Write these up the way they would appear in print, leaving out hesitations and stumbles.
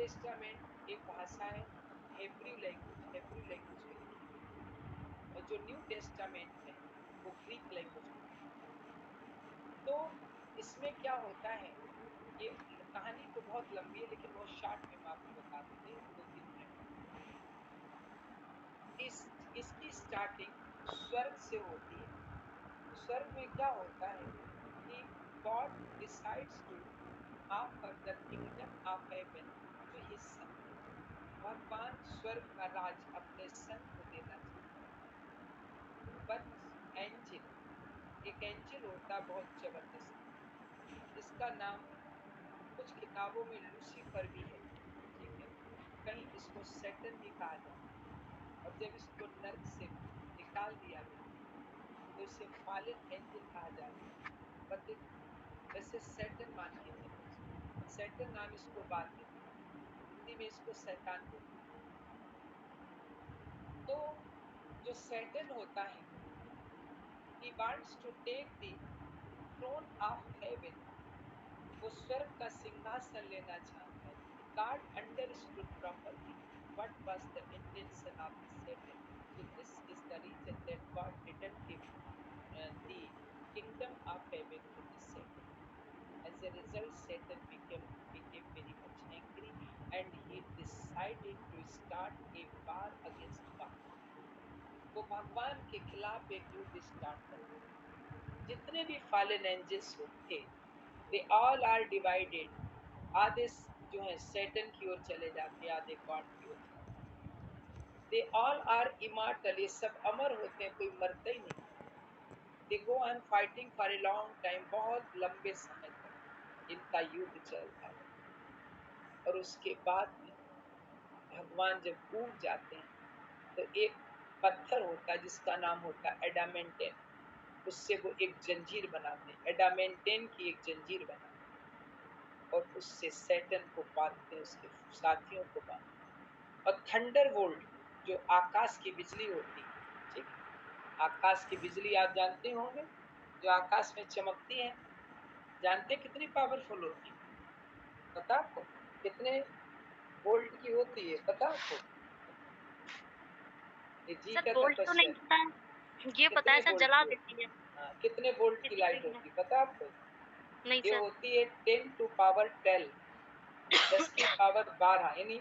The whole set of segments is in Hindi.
टेस्टामेंट एक भाषा है, हेब्रू लैंग्वेज में लिखी है, और जो न्यू टेस्टामेंट है वो ग्रीक लैंग्वेज में लिखी है। तो इसमें क्या होता है, ये कहानी तो बहुत लंबी है लेकिन बहुत शॉर्ट में मैं आपको बता देते हैं 2-3 मिनट में। इसकी स्टार्टिंग स्वर्ग से होती है। स्वर्ग में क्या होता है कि God decides to offer the kingdom of heaven to his son. भगवान स्वर्ग का राज अपने सन को देना चाहता है। बट एंजल, एक एंजल होता है बहुत जबरदस्त, जिसका नाम कुछ किताबों में लूसीफर भी है, ठीक है, कहीं इसको सैटन भी कहा जाता है। और जब इसको नर्क से निकाल दिया गया तो इसे फॉलन एंजल कहा जाता है। बट वैसे सैटन मान के चले, सैटन नाम इसको बाद में दिया, हिंदी में इसको शैतान बोलते हैं। तो जो सैटन होता है, he wants to take the throne of heaven, वो स्वर्ग का सिंहासन लेना चाहता है। God understood properly what was the intention of the Satan. So this is the reason that God didn't give the kingdom of heaven to the Satan. As a result, Satan became very much angry and he decided to start a war against God. वो भगवान के खिलाफ एक युद्ध स्टार्ट कर दिया। जितने भी फॉलन एंजल्स थे, दे ऑल आर डिवाइडेड। आधे जो है सैटन की ओर चले जाते, आधे गॉड की ओर चले जाते। दे ऑल आर इमॉर्टल, ये सब अमर होते हैं, कोई मरता ही नहीं। They go on fighting for a long time, बहुत लंबे समय तक इनका युद्ध चलता है। और उसके बाद में भगवान जब ऊब जाते हैं तो एक पत्थर होता है जिसका नाम होता है एडामेंटेन, उससे वो एक जंजीर बनाते हैं, एडामेंटेन की एक जंजीर बनाते हैं और उससे सैटन को बांधते हैं, उसके साथियों को बांधते हैं। और थंडर वोल्ट, जो आकाश की बिजली होती है, ठीक है, आकाश की बिजली आप जानते होंगे, जो आकाश में चमकती है, जानते कितनी पावरफुल होती है? पता आपको कितने वोल्ट की होती है? पता आपको? ये जी सर का वोल्ट तो तपस्या, नहीं पता है, ये पता कितने है सर वोल्ट जला की होती देती है। है? हाँ, कितने वोल्ट की लाइट कितनी है? होती है पता आपको? नहीं ये सर। होती है 10 टू पावर 12, 10 की पावर 12, यानी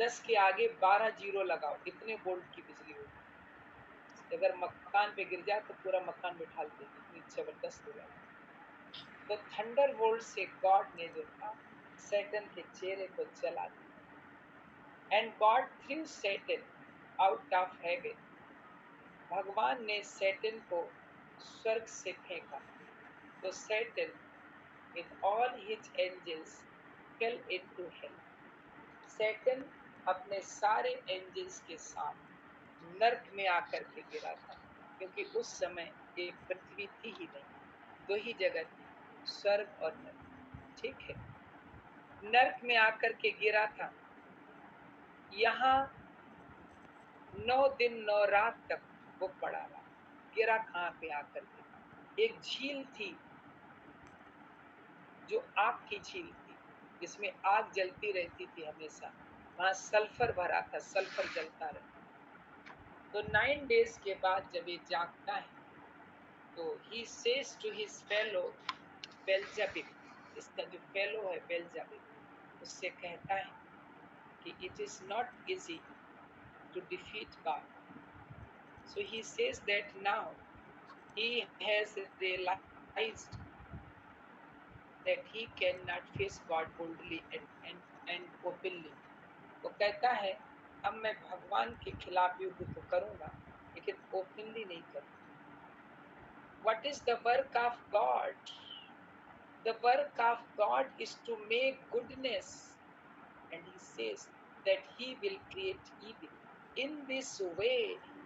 10 के आगे 12 जीरो लगाओ, इतने वोल्ट की बिजली होती है। अगर मकान पे गिर जाए तो पूरा मकान में ढाल देगी, इतनी जबरदस्त हो जाती है। तो थंडर वोल्ट से गॉड ने जो था सैटन के चेहरे को जला दिया। And God threw Satan out of heaven, भगवान ने सैटन को स्वर्ग से फेंका। तो Satan with all his angels fell into hell. Satan अपने सारे एंजल्स के साथ नर्क में आकर के गिरा था, क्योंकि उस समय एक पृथ्वी थी ही नहीं, दो ही जगह थी, स्वर्ग और नर्क, ठीक है। नर्क में आकर के गिरा था। यहाँ 9 दिन 9 रात तक वो पड़ा रहा। गिरा कहाँ पे आकर के? एक झील थी जो आग की झील थी, जिसमें आग जलती रहती थी हमेशा, वहां सल्फर भरा था, सल्फर जलता रहता। तो 9 डेज के बाद जब ये जागता है तो ही says to his fellow Beelzebub, इसका जो फेलो है बेल्जेबिब, उससे कहता है कि it is not easy to defeat God. So he says that now he has realized that he cannot face God boldly and openly. वो कहता है अब मैं भगवान के खिलाफ युद्ध तो करूंगा लेकिन ओपनली नहीं करूंगा। What is the work of God? The work of God is to make goodness, and he says that he will create evil. In this way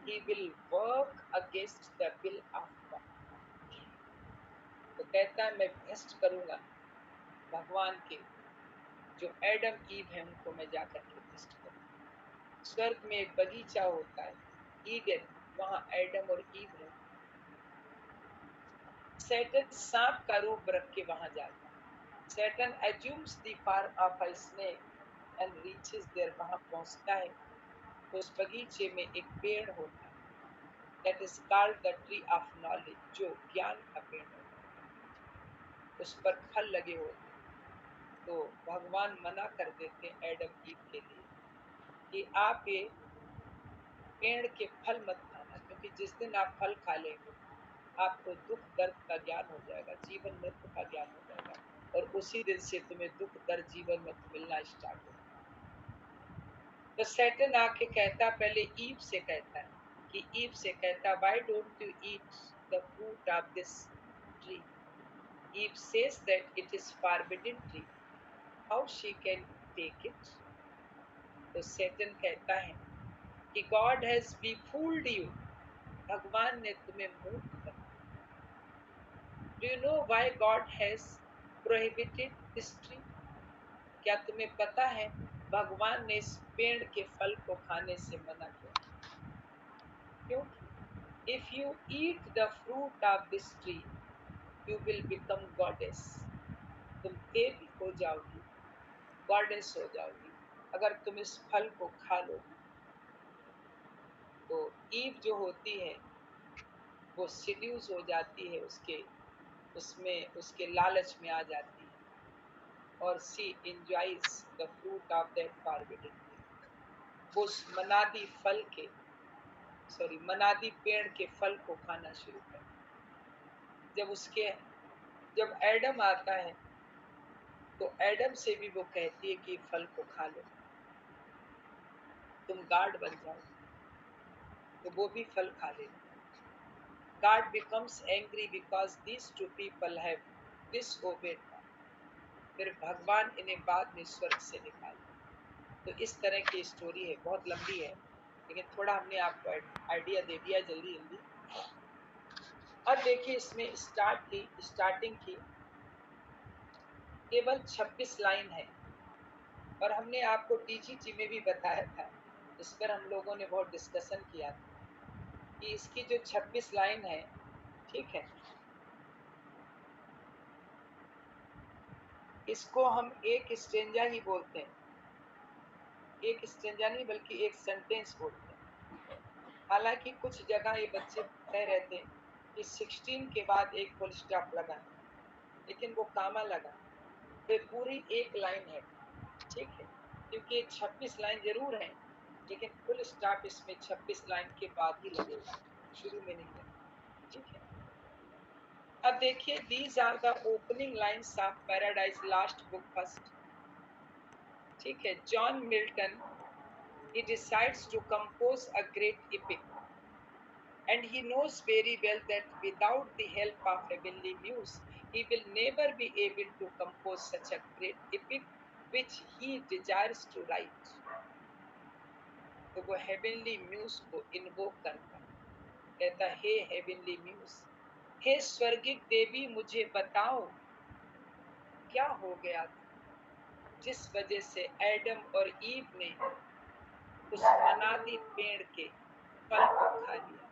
he will work against the will of God. तो कहता है मैं भ्रष्ट करूंगा भगवान के, जो एडम ईव है उनको मैं जाकर के भ्रष्ट करूंगा। स्वर्ग में एक बगीचा होता है ईडन, वहां एडम और ईव रहते। सैटन सांप का रूप रख के वहां जाता है। Satan assumes the form of a snake and reaches there, वहां पहुंचता है तो उस बगीचे में एक पेड़ होता है, that is called the tree of knowledge, जो ज्ञान का पेड़ होता है, उस पर फल लगे होते हैं। तो भगवान मना कर देते हैं एडम ईव के लिए कि आप ये पेड़ के फल मत खाना, क्योंकि जिस दिन आप फल खा लेंगे आपको दुख दर्द का ज्ञान हो जाएगा, जीवन मृत्यु का ज्ञान हो जाएगा, और उसी दिन से तुम्हें दुख दर्द जीवन मृत्यु मिलना स्टार्ट होगा। तो सैटन आके कहता, पहले ईव से कहता है कि ईव से कहता, why don't you eat the fruit of this tree? Eve says that it is forbidden tree, how she can take it? तो सैटन कहता है कि God has be fooled you, भगवान ने तुम्हें मूर्ख बना। Do you know why God has prohibited this tree? क्या तुम्हें पता है भगवान ने इस पेड़ के फल को खाने से मना किया? क्योंकि if you eat the fruit of this tree you will become goddess, तुम देवी हो जाओगी, गॉडेस हो जाओगी अगर तुम इस फल को खा लोगी। तो ईव जो होती है वो सीड्यूस हो जाती है, उसके लालच में आ जाती है, और she enjoys the fruit of that forbidden tree, वो उस मनादी पेड़ के फल को खाना शुरू कर। जब एडम आता है तो एडम से भी वो कहती है कि फल को खा लो, तुम गार्ड बन जाओ, तो वो भी फल खा लेते। God becomes angry because these two people have disobeyed God. फिर भगवान इन्हें बाद में स्वर्ग से निकाले। तो इस तरह की स्टोरी है, बहुत लंबी है, लेकिन थोड़ा हमने आपको आइडिया दे दिया जल्दी जल्दी। अब देखिए, इसमें स्टार्टिंग की केवल 26 लाइन है, और हमने आपको टीजीटी में भी बताया था, इस पर हम लोगों ने बहुत डिस्कशन किया था कि इसकी जो 26 लाइन है, ठीक है, इसको हम एक स्टेंजा ही बोलते हैं, एक स्टेंजा नहीं बल्कि एक सेंटेंस बोलते हैं। हालांकि कुछ जगह ये बच्चे कह रहे थे कि 16 के बाद एक फुल स्टॉप लगा, लेकिन वो कामा लगा, तो पूरी एक लाइन है, ठीक है, क्योंकि 26 लाइन जरूर है, लेकिन फुल स्टॉप इसमें 26 लाइन के बाद ही लगेगा, शुरू में नहीं लगेगा, ठीक है। अब देखिए, these are the opening lines of Paradise Lost book first, ठीक है। John Milton, he decides to compose a great epic, and he knows very well that without the help of heavenly muse he will never be able to compose such a great epic which he desires to write. तो वो हेवनली म्यूज को इन्वोक करता है, कहता, हे हेवनली म्यूज, हे स्वर्गिक देवी, मुझे बताओ क्या हो गया था जिस वजह से एडम और ईव ने उस मनादी पेड़ के फल को खा लिया,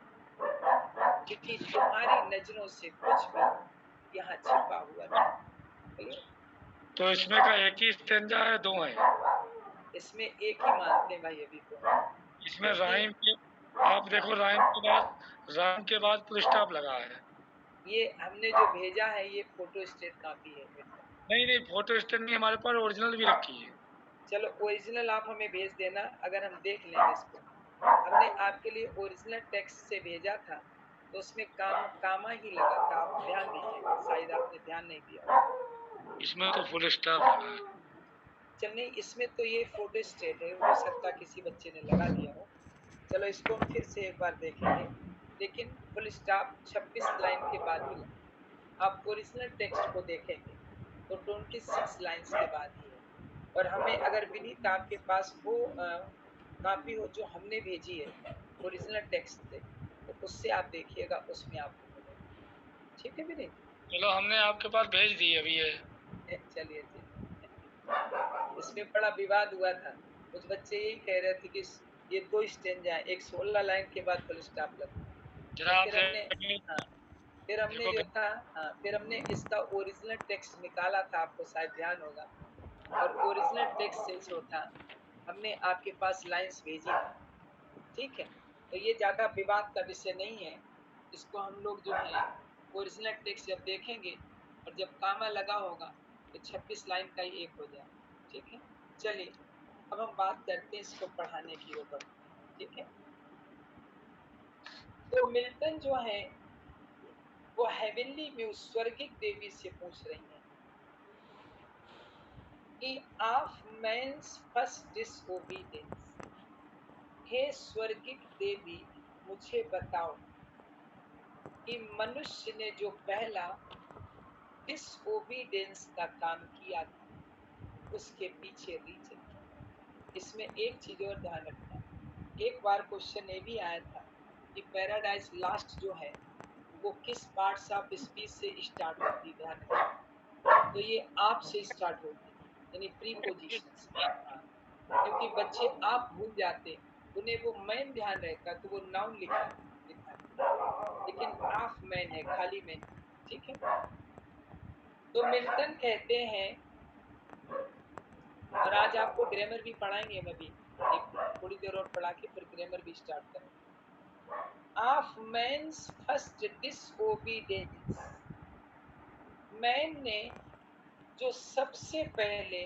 क्योंकि तुम्हारी नजरों से कुछ भी यहाँ छिपा हुआ नहीं। तो इसमें का एक ही स्टेंजा है, दो है? इसमें एक ही मानते हैं भाई अभी तो। इसमें राइम के, आप देखो राइम के बाद फुल स्टॉप लगा है। ये हमने जो भेजा है ये फोटो स्टेट कॉपी है बेटा। नहीं, फोटो स्टेट नहीं, हमारे पास ओरिजिनल भी रखी है। चलो ओरिजिनल आप हमें भेज देना, अगर हम देख लेंगे इसको। हमने आपके लिए ओरिजिनल टेक्स्ट से भेजा था, तो उसमें कामा ही लगा था, आप ध्यान दीजिएगा, शायद आपने ध्यान नहीं दिया। इसमें तो फुल स्टॉप लगा है। चल नहीं, इसमें तो ये फोटो स्टेट है, हो सकता किसी बच्चे ने लगा दिया हो। चलो इसको हम फिर से एक बार देखेंगे, लेकिन फुल स्टॉप 26 लाइन के बाद ही लगा। आप ओरिजिनल टेक्स्ट को देखेंगे तो 26 लाइन्स के बाद ही है। और हमें अगर विनीत आपके पास वो कॉपी हो जो हमने भेजी है ओरिजिनल टेक्स्ट से, तो उससे आप देखिएगा, उसमें आपको मिलेगा, ठीक है विनीत? चलो, हमने आपके पास भेज दी अभी है। चलिए ठीक, इसमें बड़ा विवाद हुआ था, कुछ बच्चे यही कह रहे थे कि ये दो स्टेंजा है, एक 16 लाइन के बाद फुल स्टॉप लगा। तो फिर हमने जो था, फिर हमने इसका ओरिजिनल टेक्स्ट निकाला था, आपको शायद ध्यान होगा, और ओरिजिनल टेक्स्ट से जो था हमने आपके पास लाइंस भेजी थी, ठीक है। तो ये ज़्यादा विवाद का विषय नहीं है, इसको हम लोग जो है ओरिजिनल टेक्स्ट जब देखेंगे और जब कामा लगा होगा तो 26 लाइन का ही एक हो जाए, ठीक है। चलिए अब हम बात करते हैं इसको पढ़ाने की ओर बढ़ते हैं, ठीक है। तो मिल्टन जो है वो हेवनली म्यूज स्वर्गिक देवी से पूछ रही है कि ऑफ मैन्स फर्स्ट डिसओबीडियंस, हे स्वर्गिक देवी मुझे बताओ कि मनुष्य ने जो पहला डिसओबीडियंस का काम किया था उसके पीछे रीजन क्या। इसमें एक चीज और ध्यान रखना, एक बार क्वेश्चन ये भी आया था कि पैराडाइज लास्ट जो है वो किस पार्ट्स ऑफ स्पीच से स्टार्ट होती है, ध्यान रखना। तो ये आप से स्टार्ट होती है, यानी प्रीपोजिशन से। हाँ, क्योंकि बच्चे आप भूल जाते, उन्हें वो मैन ध्यान रहता तो वो नाउन लिखा, लेकिन ऑफ मैन है, खाली मैन, ठीक है। तो मिल्टन कहते हैं, और आज आपको ग्रामर भी पढ़ाएंगे, मैं भी एक थोड़ी देर और पढ़ा के फिर ग्रामर भी स्टार्ट करेंगे। Of man's first disobedience, man ने जो सबसे पहले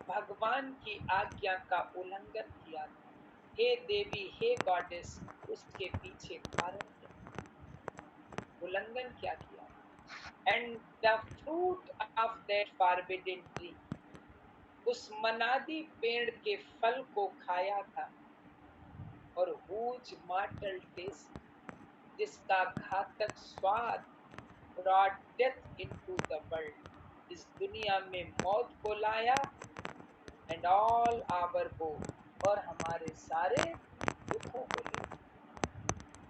भगवान की आज्ञा का उल्लंघन किया था, हे देवी हे गॉडेस, उसके पीछे कारण क्या, उल्लंघन क्या किया। And the fruit of that forbidden tree, उस मनादी पेड़ के फल को खाया था, और हुज मार्टल टेस्ट, जिसका घातक स्वाद brought death into the world, इस दुनिया में मौत को लाया, and all our woe, और हमारे सारे दुखों को ले।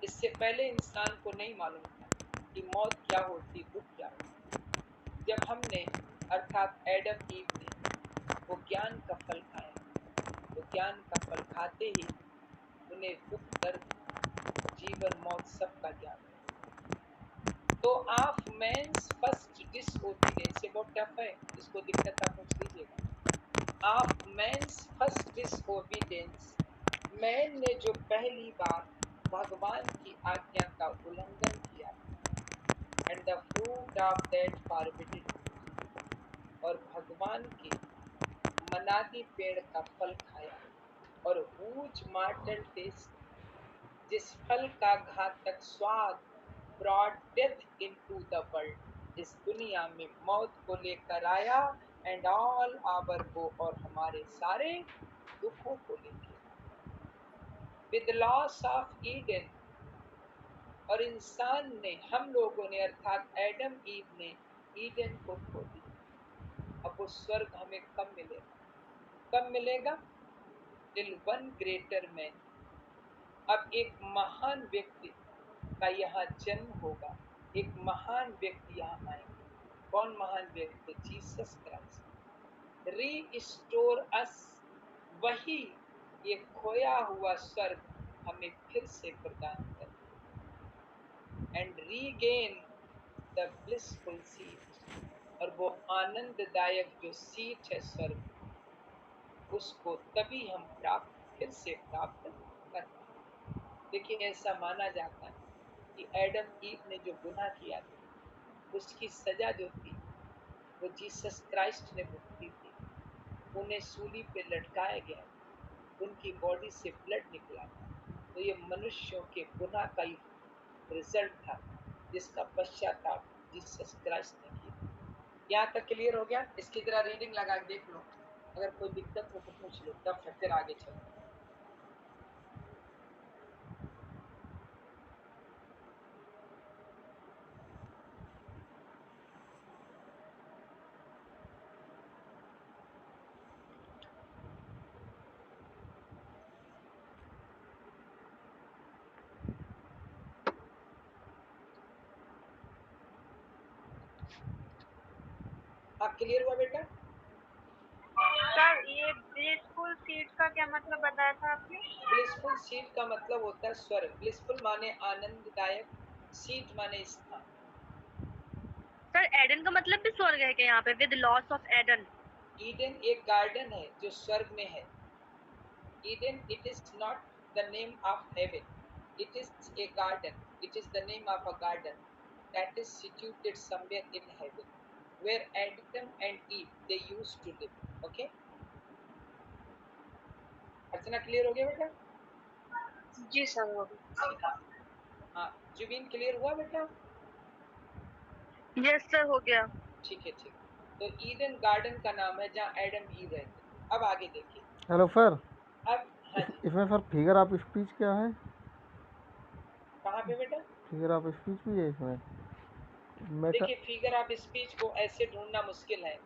इससे पहले इंसान को नहीं मालूम था कि मौत क्या होती, दुख क्या होती। जब हमने अर्थात एडम ईव ने वो ज्ञान का फल खाया, तो ज्ञान का फल खाते ही उन्हें दुख दर्द जीवन मौत सबका ज्ञान है। तो ऑफ मैन्स फर्स्ट डिसओबीडियंस, ये बहुत टफ है, इसको दिक्कत आप पूछ लीजिएगा। Of man's first disobedience, man ने जो पहली बार भगवान की आज्ञा का उल्लंघन किया, and the fruit of that forbidden, और भगवान के मनादी पेड़ का फल खाया, और हुज मार्टल टेस्ट, जिस फल का घातक स्वाद brought death into the world, इस दुनिया में मौत को लेकर आया, एंड ऑल आवर वो, और हमारे सारे दुखों को लेकर विद लॉस ऑफ ईडन, और इंसान ने, हम लोगों ने अर्थात एडम ईव ने ईडन को खो दिया। अब वो स्वर्ग हमें कब मिलेगा, कब मिलेगा, टिल वन ग्रेटर मैन, अब एक महान व्यक्ति का यहाँ जन्म होगा, एक महान व्यक्ति यहाँ आएंगे। कौन महान व्यक्ति, जीसस क्राइस्ट। रीस्टोर अस, वही ये खोया हुआ स्वर्ग हमें फिर से प्रदान कर, and regain the blissful seat, और वो आनंददायक जो सीट है स्वर्ग, उसको तभी हम फिर से प्राप्त कर पाए। देखिए ऐसा माना जाता है कि एडम ईव ने जो गुनाह किया था उसकी सजा जो थी वो जीसस क्राइस्ट ने भुगती थी। उन्हें सूली पे लटकाया गया, उनकी बॉडी से ब्लड निकला था, तो ये मनुष्यों के गुनाह का ही रिजल्ट था, जिसका पश्चाताप जीसस क्राइस्ट ने किया। यहाँ तक क्लियर हो गया। इसकी जरा रीडिंग लगा के देख लो, अगर कोई दिक्कत हो तो पूछ लो, तब फिर आगे चलो। आप क्लियर हुआ बेटा? सर ये ब्लिसफुल सीट का क्या मतलब बताया था आपने? ब्लिसफुल सीट का मतलब होता है स्वर्ग। ब्लिसफुल माने आनंददायक, सीट माने स्थान। सर एडन का मतलब भी स्वर्ग है क्या यहाँ पे, with loss of Aden? Eden एक गार्डन है जो स्वर्ग में है. Eden, it is not the name of heaven. It is a garden. It is the name of a garden that is situated somewhere in heaven, where Adam and Eve they used to live. Okay? Archana clear हो गया बेटा? जी सर हो गया. हाँ, जुबीन क्लियर हुआ बेटा? यस सर हो गया. ठीक है, ठीक. तो ईडन गार्डन का नाम है जहाँ एडम ईव रहते. अब आगे देखिए. हेलो सर, अब हाँ जी, इसमें सर फिगर ऑफ स्पीच क्या है? कहाँ पे बेटा? फिगर ऑफ स्पीच भी है इसमें? मेटा देखिए, फिगर ऑफ स्पीच को ऐसे ढूंढना मुश्किल है.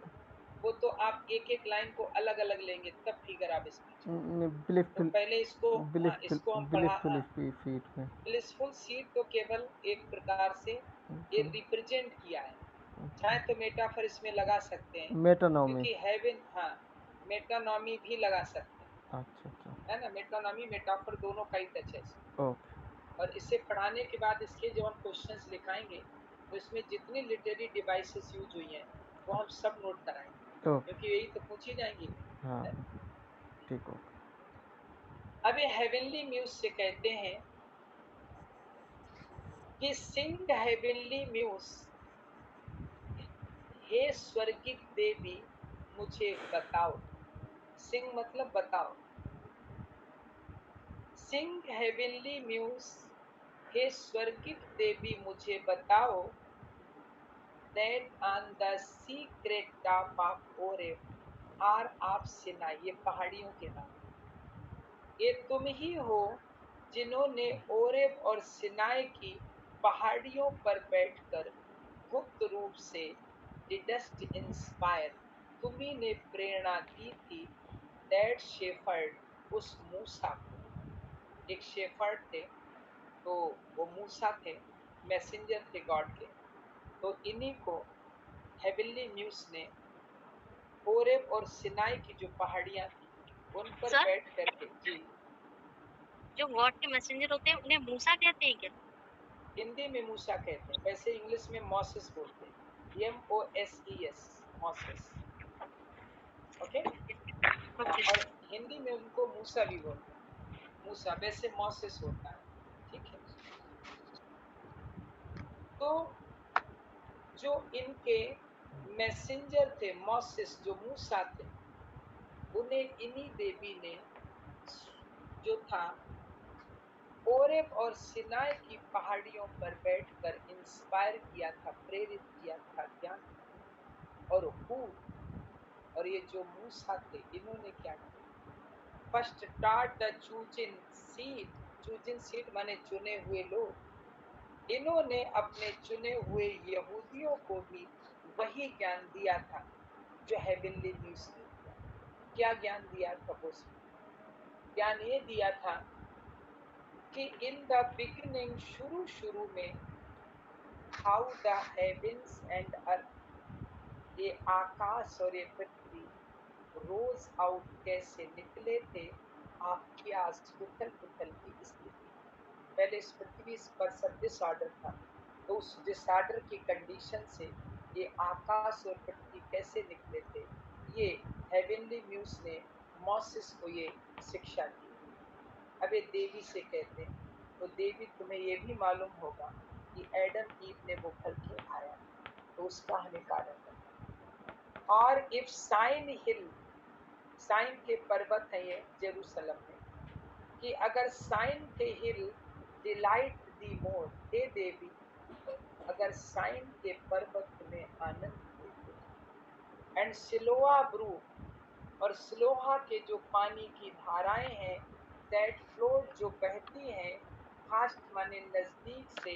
वो तो आप एक एक लाइन को अलग अलग लेंगे तब फिगर ऑफ स्पीच. तो ब्लिसफुल पहले इसको इसको हम पढ़ा. ब्लिसफुल सीट में ब्लिसफुल सीड तो केवल एक प्रकार से ये रिप्रेजेंट किया है. चाहे तो मेटाफर इसमें लगा सकते हैं, मेटानॉमी. क्योंकि हेवन, हाँ, मेटानॉमी भी लगा सकते हैं. अच्छा अच्छा, है ना, मेटानॉमी मेटाफर दोनों का ही टच है इसमें. ओके. और इसे पढ़ाने के बाद इसके जब हम क्वेश्चंस लिखाएंगे तो इसमें जितनी लिटरेरी डिवाइसेस यूज हुई हैं वो हम सब नोट कराएंगे, ओके. क्योंकि यही तो पूछी जाएंगी. हाँ ठीक हो. अब ये हेवनली म्यूज से कहते हैं कि सिंग हेवनली म्यूज, हे स्वर्गिक देवी मुझे बताओ. सिंग मतलब बताओ. सिंग हेवनली म्यूज, हे स्वर्गिक देवी मुझे बताओ, that on the secret top of Oreb are of Sinai. ये पहाड़ियों के नाम. ये तुम ही हो जिन्होंने ओरेब और सिनाई की पहाड़ियों पर बैठकर गुप्त रूप से डिडस्ट इंस्पायर, तुम्ही ने प्रेरणा दी थी दैट शेफर्ड, उस मूसा को. एक शेफर्ड थे, तो वो मूसा थे, मैसेंजर थे गॉड के. तो इन्हीं को हेवनली म्यूज ने ओरेब और सिनाई की जो पहाड़ियां थी उन पर सर? बैठ करके. जी, जो गॉड के मैसेंजर होते हैं उन्हें मूसा कहते हैं क्या? हिंदी में मूसा कहते हैं, वैसे इंग्लिश में मॉसेस बोलते हैं. MOSES, mosses. ओके. और हिंदी में उनको मूसा भी बोलते हैं. मूसा, वैसे मॉसेस होता है. ठीक है. तो जो इनके मैसेंजर थे मॉसेस, जो मूसा थे, उन्हें इन्हीं देवी ने जो था ओरेब और सिनाई की पहाड़ियों पर बैठकर इंस्पायर किया था, प्रेरित किया था ज्ञान. और हु, और ये जो मूसा थे इन्होंने क्या किया? फर्स्ट टाट द चूजिन सीड. चूजिन सीड माने चुने हुए लोग. इन्होंने अपने चुने हुए यहूदियों को भी वही ज्ञान दिया था जो हेवनली न्यूज ने दिया. क्या ज्ञान दिया था? वो ज्ञान ये दिया था कि इन द बिगिनिंग, शुरू शुरू में, how the heavens and earth, ये आकाश और ये पृथ्वी रोज आउट, कैसे निकले थे आकाश उथल पुथल की स्थिति. पहले इस पृथ्वी पर सब डिसऑर्डर था, तो उस डिसऑर्डर की कंडीशन से ये आकाश और पृथ्वी कैसे निकले थे, ये हेवनली म्यूज ने मॉसेस को ये शिक्षा दी. अब ये देवी से कहते हैं, तो देवी तुम्हें ये भी मालूम होगा कि एडम ईव ने वो फल क्यों खाया, तो उसका हमें कारण बताओ. और इफ साइन हिल, साइन के पर्वत है ये जेरूसलम में, कि अगर साइन के हिल डिलाइट दी मोर, हे देवी अगर साइन के पर्वत तुम्हें आनंद देते, एंड सिलोआ ब्रू, और सिलोहा के जो पानी की धाराएं हैं, दैट फ्लोड जो बहती हैं, फास्ट माने नजदीक से,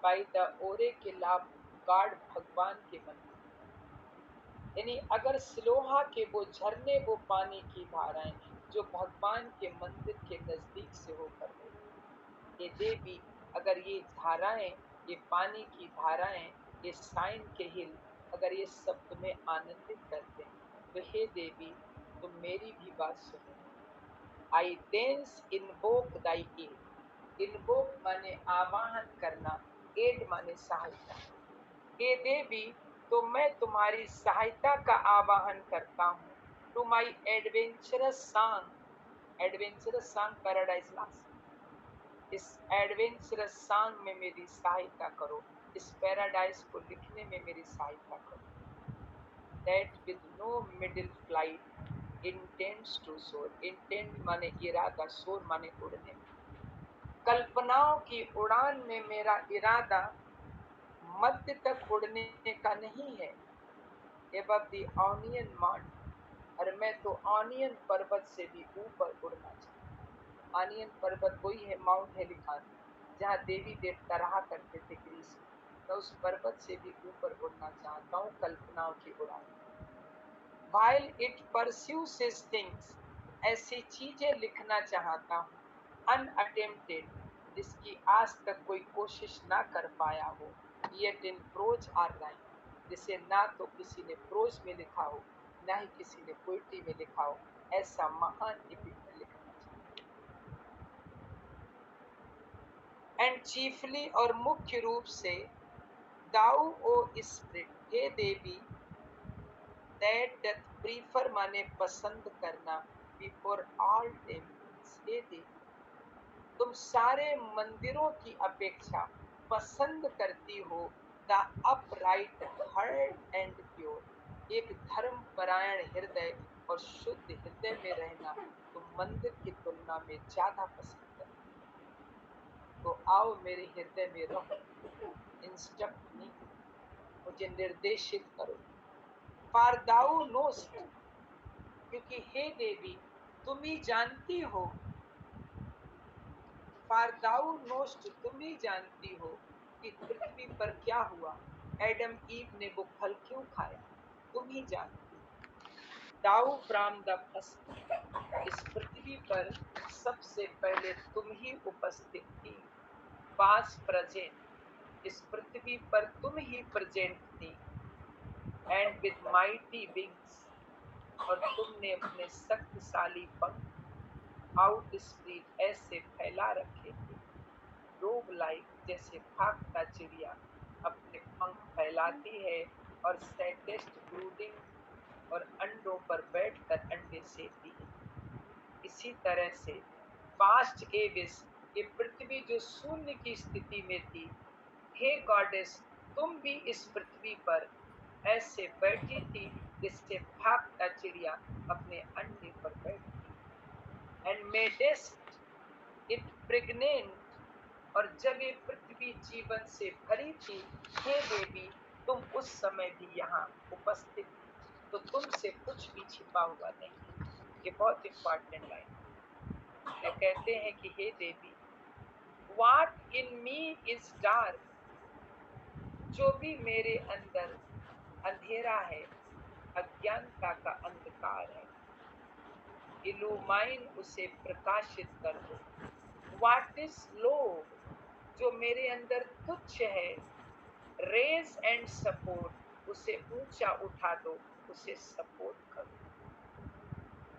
बाई द ओरे के लाभ गाड भगवान के मंदिर. यानी अगर सिलोहा के वो झरने, वो पानी की धाराएं जो भगवान के मंदिर के नजदीक से होकर बहती, ये देवी अगर ये धाराएं, ये पानी की धाराएं, ये साइन के हिल, अगर ये सब तुम्हें आनंदित करते हैं, तो हे देवी तुम मेरी भी बात सुनो. आई देंस इनवोक दाई एड. इनवोक माने आवाहन करना, एड माने सहायता. हे देवी तो मैं तुम्हारी सहायता का आवाहन करता हूँ। To my adventurous song Paradise Lost, इस एडवेंचरस सॉन्ग में मेरी सहायता करो, इस पैराडाइज को लिखने में मेरी सहायता करो। That with no middle flight intends to soar, intend माने इरादा, सोर माने उड़ने। कल्पनाओं की उड़ान में मेरा इरादा मध्य तक उड़ने का नहीं है, above the ऑनियन माउंट, और मैं तो ऑनियन पर्वत से भी ऊपर उड़ना चाहता। ऑनियन पर्वत वही है माउंट हेलिकान, जहाँ देवी देवता रहा करते थे ग्रीस में। मैं उस पर्वत से भी ऊपर उड़ना चाहता हूँ कल्पनाओं की उड़ान। While it pursues his things, ऐसी चीजें लिखना चाहता हूँ, unattempted, जिसकी आज तक कोई कोशिश ना कर पाया हो, yet in prose or rhyme, जिसे ना तो किसी ने प्रोज में लिखा हो, ना ही किसी ने पोइट्री में लिखा हो, ऐसा महान एपिक में लिखना चाहता। एंड चीफली, और मुख्य रूप से, दाऊ ओ स्प्रिट, हे देवी, that doth prefer माने पसंद करना, before all temples, हे देवी, तुम सारे मंदिरों की अपेक्षा पसंद करती हो the upright heart and pure, एक धर्म परायण हृदय और शुद्ध हृदय में रहना तुम मंदिर की तुलना में ज्यादा पसंद करती हो। तो आओ मेरे हृदय में रहो, इंस्ट्रक्ट मी, मुझे निर्देशित करो। For thou knowest, क्योंकि हे देवी तुम ही जानती हो। For thou knowest, तुम ही जानती हो कि पृथ्वी पर क्या हुआ, एडम ईव ने वो फल क्यों खाया, तुम ही जानती हो। Thou from the first, इस पृथ्वी पर सबसे पहले तुम ही उपस्थित थी। Was present, इस पृथ्वी पर तुम ही प्रेजेंट थी। And with mighty wings, और तुमने अपने शक्तिशाली पंख आउट स्प्रीड, ऐसे फैला रखे थे, रोब लाइक, जैसे भागता चिड़िया अपने पंख फैलाती है और सेटेस्ट ब्रूडिंग, और अंडों पर बैठकर अंडे सेती है। इसी तरह से पास्ट एविस, ये पृथ्वी जो शून्य की स्थिति में थी, हे गॉडेस तुम भी इस पृथ्वी पर ऐसे बैठी थी जिससे भागता चिड़िया अपने अंडे पर बैठती। एंड मेडेस्ट इट प्रेग्नेंट, और जब ये पृथ्वी जीवन से भरी थी, हे देवी तुम उस समय भी यहाँ उपस्थित थी, तो तुमसे कुछ भी छिपा हुआ नहीं। ये बहुत इंपॉर्टेंट लाइन जो कहते हैं कि हे देवी, what in me is dark, जो भी मेरे अंदर अंधेरा है, अज्ञानता का अंधकार है, इल्यूमाइन, उसे प्रकाशित कर दो। व्हाट इज लो, जो मेरे अंदर तुच्छ है, रेज एंड सपोर्ट, उसे ऊंचा उठा दो, उसे सपोर्ट करो।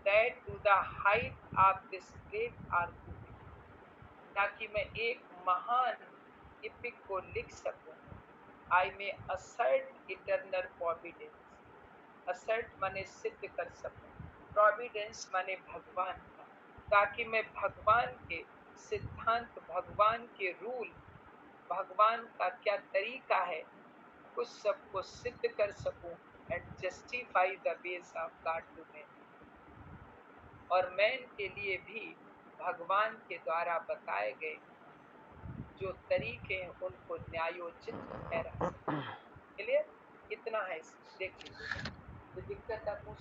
That to the height of this great argument, ताकि मैं एक महान एपिक को लिख सकूं। आई में असर्ट इटर्नल प्रोविडेंस, असर्ट माने सिद्ध कर सकूं, प्रोविडेंस माने भगवान का, ताकि मैं भगवान के सिद्धांत, भगवान के रूल, भगवान का क्या तरीका है, उस सबको सिद्ध कर सकूं। And justify the ways of God to man, और मैन के लिए भी भगवान के द्वारा बताए गए जो तरीके हैं उनको न्यायोचित ठहरा सके। क्लियर? इतना है, देख लीजिए। कोई दिक्कत है पूछ